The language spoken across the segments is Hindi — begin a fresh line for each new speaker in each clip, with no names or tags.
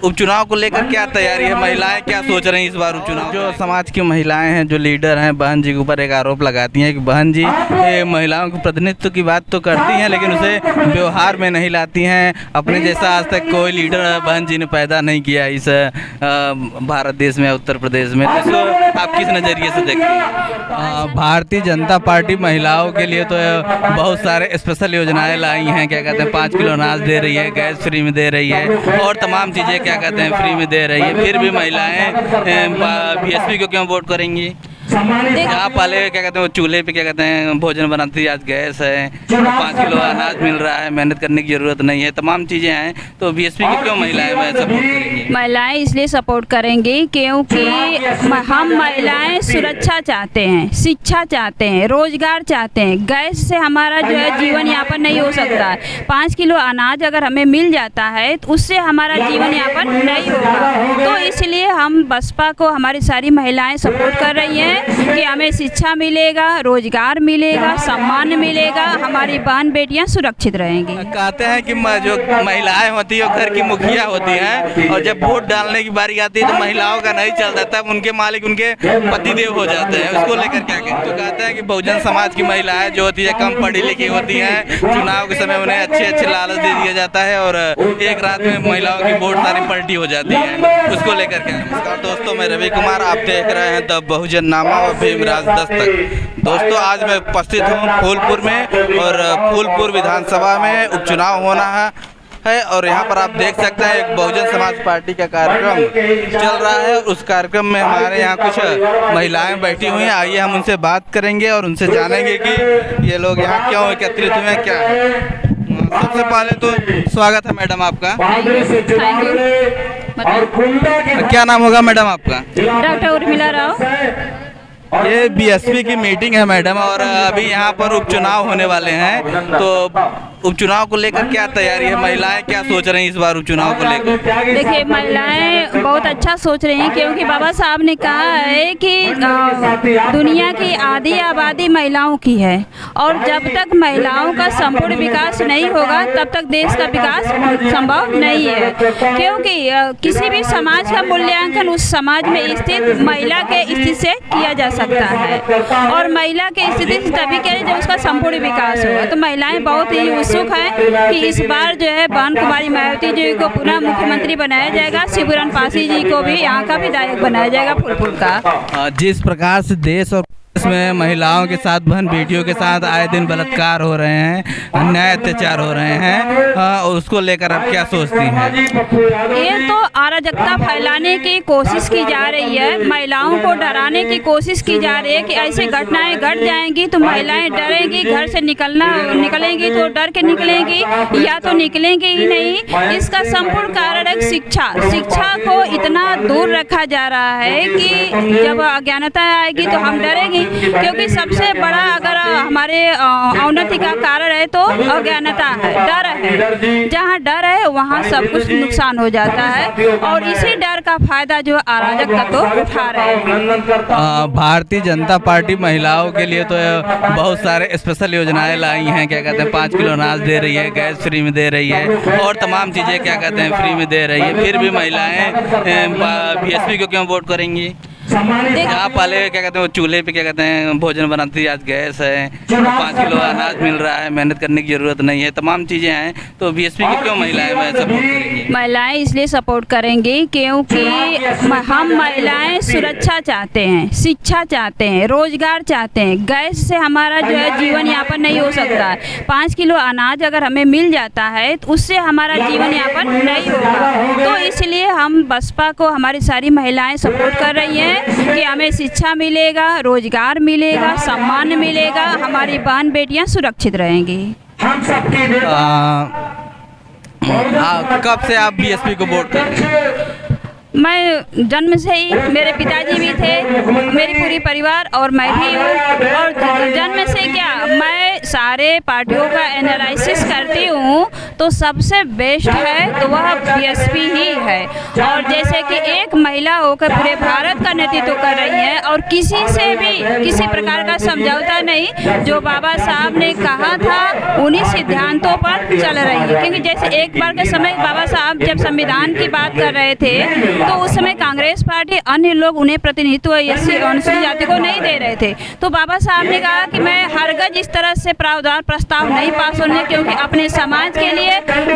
उपचुनाव को लेकर क्या तैयारी है, महिलाएं क्या सोच रही हैं इस बार उपचुनाव? जो समाज की महिलाएं हैं, जो लीडर हैं, बहन जी के ऊपर एक आरोप लगाती हैं कि बहन जी महिलाओं के प्रतिनिधित्व की बात तो करती हैं लेकिन उसे व्यवहार में नहीं लाती हैं। अपने जैसा आज तक कोई लीडर बहन जी ने पैदा नहीं किया इस भारत देश में, उत्तर प्रदेश में। तो आप किस नज़रिए से देखते हैं? भारतीय जनता पार्टी महिलाओं के लिए तो बहुत सारे स्पेशल योजनाएं लाई हैं। क्या कहते हैं, 5 किलो अनाज दे रही है, गैस फ्री में दे रही है और तमाम चीज़ें क्या कहते हैं फ्री में दे रही है। फिर भी महिलाएं बीएसपी को क्यों वोट करेंगी? जहाँ पहले क्या कहते हैं वो चूल्हे पे क्या कहते हैं भोजन बनाती है, आज गैस है, 5 किलो अनाज मिल रहा है, मेहनत करने की ज़रूरत नहीं है, तमाम चीज़ें हैं। तो बीएसपी को क्यों महिलाएं सपोर्ट करेंगी?
महिलाएं इसलिए सपोर्ट करेंगी क्योंकि हम महिलाएं सुरक्षा चाहते हैं, शिक्षा चाहते हैं, रोजगार चाहते हैं। गैस से हमारा जो है जीवन यापन नहीं हो सकता। 5 किलो अनाज अगर हमें मिल जाता है तो उससे हमारा जीवन यापन नहीं होगा। तो इसलिए हम बसपा को हमारी सारी महिलाएं सपोर्ट कर रही हैं कि हमें शिक्षा मिलेगा, रोजगार मिलेगा, सम्मान मिलेगा, हमारी बहन बेटियां सुरक्षित रहेंगी।
कहते हैं कि जो महिलाएं होती है वो घर की मुखिया होती हैं और जब वोट डालने की बारी आती है तो महिलाओं का नहीं चलता, तब उनके मालिक उनके पतिदेव हो जाते हैं। उसको लेकर क्या कहते? तो कहते हैं कि बहुजन समाज की महिलाएं जो होती है कम पढ़ी लिखी होती हैं, चुनाव के समय उन्हें अच्छे लालच दे दिया जाता है और एक रात में महिलाओं की वोट सारी पलटी हो जाती है। उसको लेकर क्या? नमस्कार दोस्तों, मैं रवि कुमार, आप देख रहे हैं द बहुजन नामा और भीमराज दस्तक। दोस्तों, आज मैं उपस्थित हूँ फूलपुर में और फूलपुर विधानसभा में उपचुनाव होना है और यहाँ पर आप देख सकते हैं एक बहुजन समाज पार्टी का कार्यक्रम चल रहा है। उस कार्यक्रम में हमारे यहाँ कुछ महिलाएं बैठी हुई हैं। आइए हम उनसे बात करेंगे और उनसे जानेंगे कि ये लोग यहाँ क्यों एकत्रित हुए हैं, क्या है। सबसे पहले तो स्वागत है मैडम आपका। क्या नाम होगा मैडम आपका?
डॉक्टर उर्मिला राव।
ये बीएसपी की मीटिंग है मैडम और अभी यहाँ पर उपचुनाव होने वाले हैं। तो उपचुनाव को लेकर क्या तैयारी है, महिलाएं क्या सोच रही हैं इस बार उपचुनाव को लेकर?
देखिए, महिलाएं बहुत अच्छा सोच रही हैं क्योंकि बाबा साहब ने कहा है कि दुनिया की आधी आबादी महिलाओं की है और जब तक महिलाओं का संपूर्ण विकास नहीं होगा तब तक देश का विकास संभव नहीं है। क्योंकि किसी भी समाज का मूल्यांकन उस समाज में स्थित महिला के स्थिति से किया जा सकता है और महिला के स्थिति से तभी करें जब उसका संपूर्ण विकास होगा। तो महिलाएं बहुत ही उत्सुक है कि इस बार जो है बहन कुमारी मायावती जी को पुनः मुख्यमंत्री बनाया जाएगा, शिवपुराण पासी जी को भी यहाँ का विधायक बनाया जाएगा फूलपुर का।
जिस प्रकार से देश और इसमें महिलाओं के साथ, बहन बेटियों के साथ आए दिन बलात्कार हो रहे हैं, अन्याय अत्याचार हो रहे हैं और उसको लेकर आप क्या सोचती हैं?
ये तो अराजकता फैलाने की कोशिश की जा रही है, महिलाओं को डराने की कोशिश की जा रही है कि ऐसे घटनाएं घट जाएंगी तो महिलाएं डरेंगी, घर से निकलेंगी तो डर के निकलेंगी या तो निकलेंगी ही नहीं। इसका संपूर्ण कारण है शिक्षा को इतना दूर रखा जा रहा है कि जब अज्ञानता आएगी तो हम डरेंगे, क्योंकि सबसे बड़ा अगर हमारे अवनति का कारण है तो अज्ञानता है, डर है। जहाँ डर है वहाँ सब कुछ नुकसान हो जाता है और इसी डर का फायदा जो अराजक तत्व उठा रहे हैं।
भारतीय जनता पार्टी महिलाओं के लिए तो बहुत सारे स्पेशल योजनाएं लाई हैं। क्या कहते हैं, 5 किलो अनाज दे रही है, गैस फ्री में दे रही है और तमाम चीज़ें क्या कहते हैं फ्री में दे रही है। फिर भी महिलाएं बीएसपी को क्यों वोट करेंगी? जहाँ पहले क्या कहते हैं वो चूल्हे पे क्या कहते हैं भोजन बनाती है, आज गैस है, 5 किलो अनाज मिल रहा है, मेहनत करने की ज़रूरत नहीं है, तमाम चीज़ें हैं। तो बीएसपी को क्यों महिलाएं सपोर्ट करेंगी?
महिलाएं इसलिए सपोर्ट करेंगी क्योंकि हम महिलाएं सुरक्षा चाहते हैं, शिक्षा चाहते हैं, रोजगार चाहते हैं। गैस से हमारा जो है जीवन यापन नहीं हो सकता। 5 किलो अनाज अगर हमें मिल जाता है तो उससे हमारा जीवन यापन नहीं होगा। तो इसलिए हम बसपा को हमारी सारी महिलाएं सपोर्ट कर रही हैं कि हमें शिक्षा मिलेगा, रोजगार मिलेगा, सम्मान मिलेगा, हमारी बहन बेटियां सुरक्षित रहेंगी।
कब से आप बीएसपी को वोट कर रहे हैं?
मैं जन्म से ही, मेरे पिताजी भी थे, मेरी पूरी परिवार और मैं भी हूँ। और जन्म से क्या, मैं सारे पार्टियों का एनालिसिस करती हूँ तो सबसे बेस्ट है तो वह बीएसपी ही है। और जैसे कि एक महिला होकर पूरे भारत का नेतृत्व कर रही है और किसी से भी किसी प्रकार का समझौता नहीं, जो बाबा साहब ने कहा था उन्हीं सिद्धांतों पर चल रही है। क्योंकि जैसे एक बार के समय बाबा साहब जब संविधान की बात कर रहे थे तो उस समय कांग्रेस पार्टी, अन्य लोग उन्हें प्रतिनिधित्व एससी अनुसूचित जाति को नहीं दे रहे थे। तो बाबा साहब ने कहा कि मैं हरगज इस तरह से प्रावधान प्रस्ताव नहीं पास होने, क्योंकि अपने समाज के लिए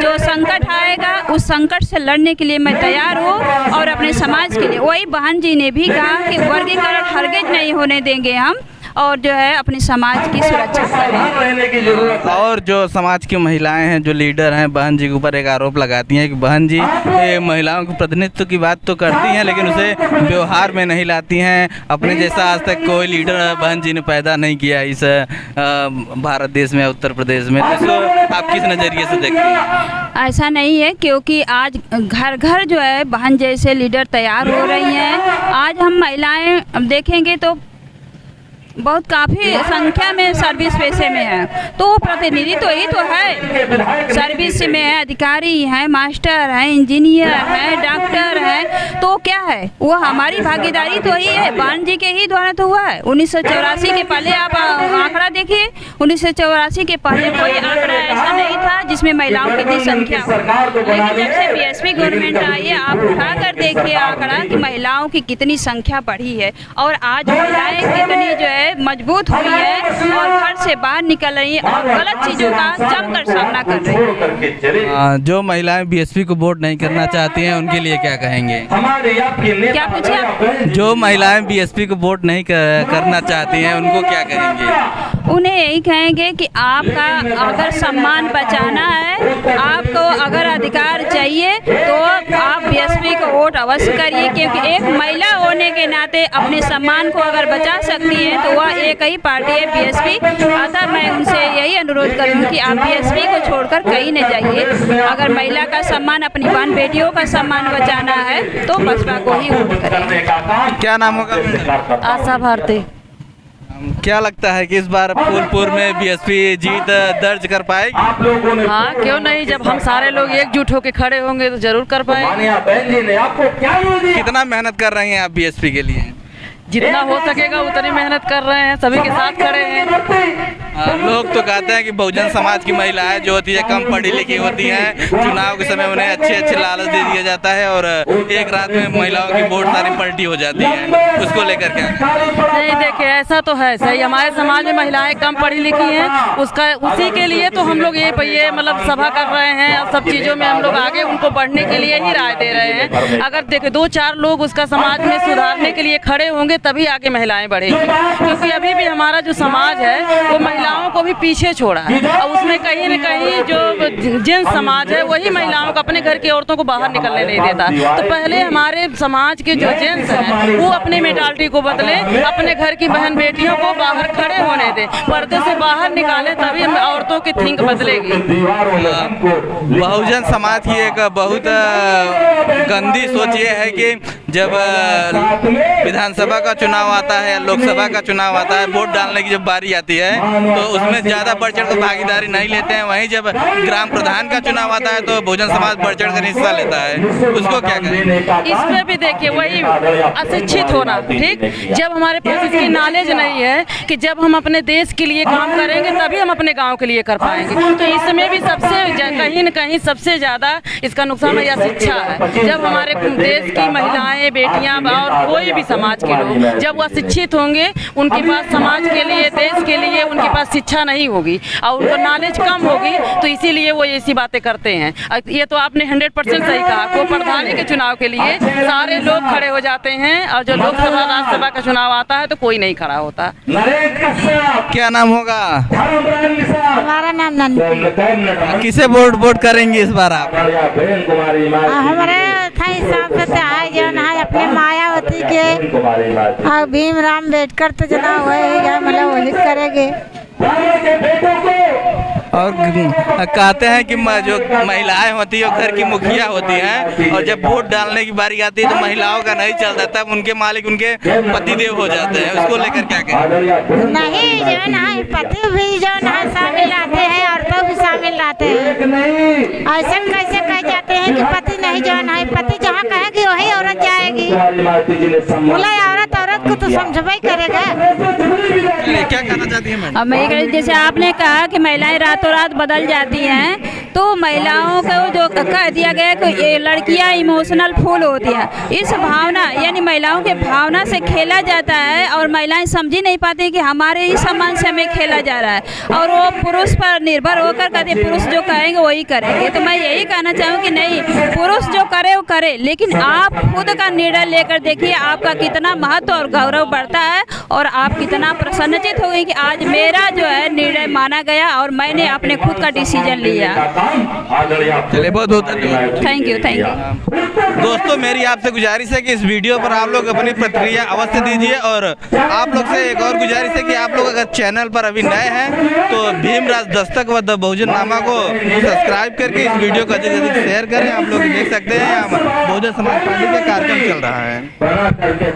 जो संकट आएगा उस संकट से लड़ने के लिए मैं तैयार हूँ और अपने समाज के लिए। वही बहन जी ने भी कहा कि वर्गीकरण हरगिज नहीं होने देंगे हम, और जो है अपने समाज की सुरक्षा करें।
और जो समाज की महिलाएं हैं, जो लीडर हैं, बहन जी के ऊपर एक आरोप लगाती हैं कि बहन जी ये महिलाओं के प्रतिनिधित्व की बात तो करती हैं लेकिन उसे व्यवहार में नहीं लाती हैं। अपने जैसा आज तक कोई लीडर बहन जी ने पैदा नहीं किया इस भारत देश में, उत्तर प्रदेश में। तो इसको आप किस नज़रिए से देखते हैं?
ऐसा नहीं है, क्योंकि आज घर घर जो है बहन जैसे लीडर तैयार हो रही हैं। आज हम महिलाएं देखेंगे तो बहुत काफ़ी संख्या में सर्विस पेशे में है, तो वो प्रतिनिधि तो ही तो है, सर्विस में है, अधिकारी हैं, मास्टर हैं, इंजीनियर हैं, डॉक्टर हैं, तो क्या है वो हमारी भागीदारी तो ही है, बहन जी के ही द्वारा तो हुआ है। 1984 के पहले आप आंकड़ा देखिए, 1984 के पहले कोई आंकड़ा ऐसा नहीं था जिसमें महिलाओं की इतनी संख्या हो। लेकिन जब से बीएसपी गवर्नमेंट आई है, आप उठा कर देखिए आंकड़ा कि महिलाओं की कितनी संख्या बढ़ी है और आज महिलाएं कितनी जो है मजबूत हुई है और घर से बाहर निकल रही है और गलत चीजों का जमकर सामना कर रही है।
जो महिलाएं बीएसपी को वोट नहीं करना चाहती हैं उनके लिए क्या कहेंगे?
क्या पूछे आप?
जो महिलाएं बीएसपी को वोट नहीं करना चाहती हैं उनको क्या कहेंगे?
उन्हें यही कहेंगे कि आपका अगर सम्मान बचाना है, आपको अगर अधिकार चाहिए तो आप बीएसपी को वोट अवश्य करिए, क्योंकि एक महिला होने के नाते अपने सम्मान को अगर बचा सकती है तो वह एक ही पार्टी है, बीएसपी। अतः मैं उनसे यही अनुरोध करूँगी कि आप बीएसपी को छोड़कर कहीं न जाइए। अगर महिला का सम्मान, अपनी बहन बेटियों का सम्मान बचाना है तो बसपा को ही वोट करें।
क्या नाम होगा?
आशा भारती।
क्या लगता है कि इस बार फूलपुर में बीएसपी जीत दर्ज कर पाएगी?
हाँ, क्यों नहीं, जब हम सारे लोग एकजुट होकर खड़े होंगे तो जरूर कर पाएंगे।
कितना मेहनत कर रही हैं आप बीएसपी के लिए?
जितना हो सकेगा उतनी मेहनत कर रहे हैं, सभी के साथ खड़े हैं।
लोग तो कहते हैं कि बहुजन समाज की महिलाएं जो होती है कम पढ़ी लिखी होती हैं, चुनाव के समय उन्हें अच्छे अच्छे लालच दे दिया जाता है और एक रात में महिलाओं की वोट सारी पलटी हो जाती है। उसको लेकर क्या?
नहीं, देखिए ऐसा तो है सही, हमारे समाज में महिलाएं कम पढ़ी लिखी हैं, उसी के लिए तो हम लोग ये मतलब सभा कर रहे हैं और सब चीज़ों में हम लोग आगे उनको बढ़ने के लिए ही राय दे रहे हैं। अगर देखिए 2-4 लोग उसका समाज में सुधारने के लिए खड़े होंगे तभी आगे महिलाएं बढ़ेंगी, क्योंकि अभी भी हमारा जो समाज है वो महिलाओं को भी पीछे छोड़ा है और उसमें कहीं न कहीं जो जेंट्स समाज है वही महिलाओं को, अपने घर की औरतों को बाहर निकलने नहीं देता। तो पहले हमारे समाज के जो जेंट्स हैं वो अपने मेंटालिटी को बदले, अपने घर की बहन बेटियों को बाहर खड़े होने दें, पर्दे से बाहर निकालें, तभी औरतों की थिंक बदलेगी।
बहुजन समाज की एक बहुत गंदी सोच ये है कि जब विधानसभा का चुनाव आता है या लोकसभा का चुनाव आता है, वोट डालने की जब बारी आती है तो उसमें ज़्यादा बढ़ चढ़ कर भागीदारी नहीं लेते हैं। वहीं जब ग्राम प्रधान का चुनाव आता है तो बहुजन समाज बढ़ चढ़ कर हिस्सा लेता है। उसको क्या करें?
इसमें भी देखिए वही अशिक्षित होना, ठीक, जब हमारे पास इसकी नॉलेज नहीं है कि जब हम अपने देश के लिए काम करेंगे तभी हम अपने गाँव के लिए कर पाएंगे। तो इसमें भी सबसे कहीं न कहीं सबसे ज़्यादा इसका नुकसान है या शिक्षा है। जब हमारे देश की महिलाएं, बेटियां और कोई भी समाज के लोग जब वह शिक्षित होंगे, उनके पास समाज के लिए, देश के लिए उनके पास शिक्षा नहीं होगी और उनको नॉलेज कम होगी, तो इसीलिए वो ऐसी बातें करते हैं। ये तो आपने 100% सही कहा। को प्रधानी के चुनाव के लिए सारे लोग खड़े हो जाते हैं और जो लोकसभा राज्यसभा का चुनाव आता है तो कोई नहीं खड़ा होता।
क्या नाम होगा?
हमारा नाम नंदी।
किसे वोट करेंगे इस बार आप?
हमारे था हिसाब से है जो है अपने मायावती के और भीमराव अम्बेडकर तो जना हुए मतलब वही करेंगे।
और कहते हैं कि जो महिलाएं होती है वो घर की मुखिया होती हैं, और जब वोट डालने की बारी आती है तो महिलाओं का नहीं चलता, तब उनके मालिक उनके पतिदेव हो जाते हैं। उसको लेकर क्या कहें?
नहीं, जो है पति भी जो है शामिल आते हैं, औरतों भी शामिल आते हैं। ऐसे कैसे कह जाते हैं कि पति नहीं, जो है पति जहाँ कहेगी वही औरत जाएगी। बोला औरत को तो समझाई करेगा।
क्या कहना चाहती है मैडम?
अब मैं जैसे आपने कहा कि महिलाएं रातों रात बदल जाती हैं, तो महिलाओं को जो कह दिया गया कि ये लड़कियां इमोशनल फूल होती है, इस भावना यानी महिलाओं के भावना से खेला जाता है, और महिलाएं समझ ही नहीं पाती कि हमारे ही सम्मान से हमें खेला जा रहा है, और वो पुरुष पर निर्भर होकर कहते पुरुष जो कहेंगे वही करेंगे। तो मैं यही कहना चाहूँ कि नहीं, पुरुष जो करे वो करे, लेकिन आप खुद का निर्णय लेकर देखिए आपका कितना महत्व और गौरव बढ़ता है, और आप कितना प्रसन्नचित हो गई कि आज मेरा जो है निर्णय माना गया और मैंने अपने खुद का डिसीजन लिया।
चलिए, बहुत बहुत धन्यवाद।
Thank you.
दोस्तों, मेरी आपसे गुजारिश है कि इस वीडियो पर आप लोग अपनी प्रतिक्रिया अवश्य दीजिए, और आप लोग से एक और गुजारिश है कि आप लोग अगर चैनल पर अभी नए हैं तो भीमराज दस्तक व द बहुजन नामा को सब्सक्राइब करके इस वीडियो को अधिक से अधिक शेयर करें। आप लोग देख सकते हैं बहुजन समाज पार्टी का कार्यक्रम चल रहा है।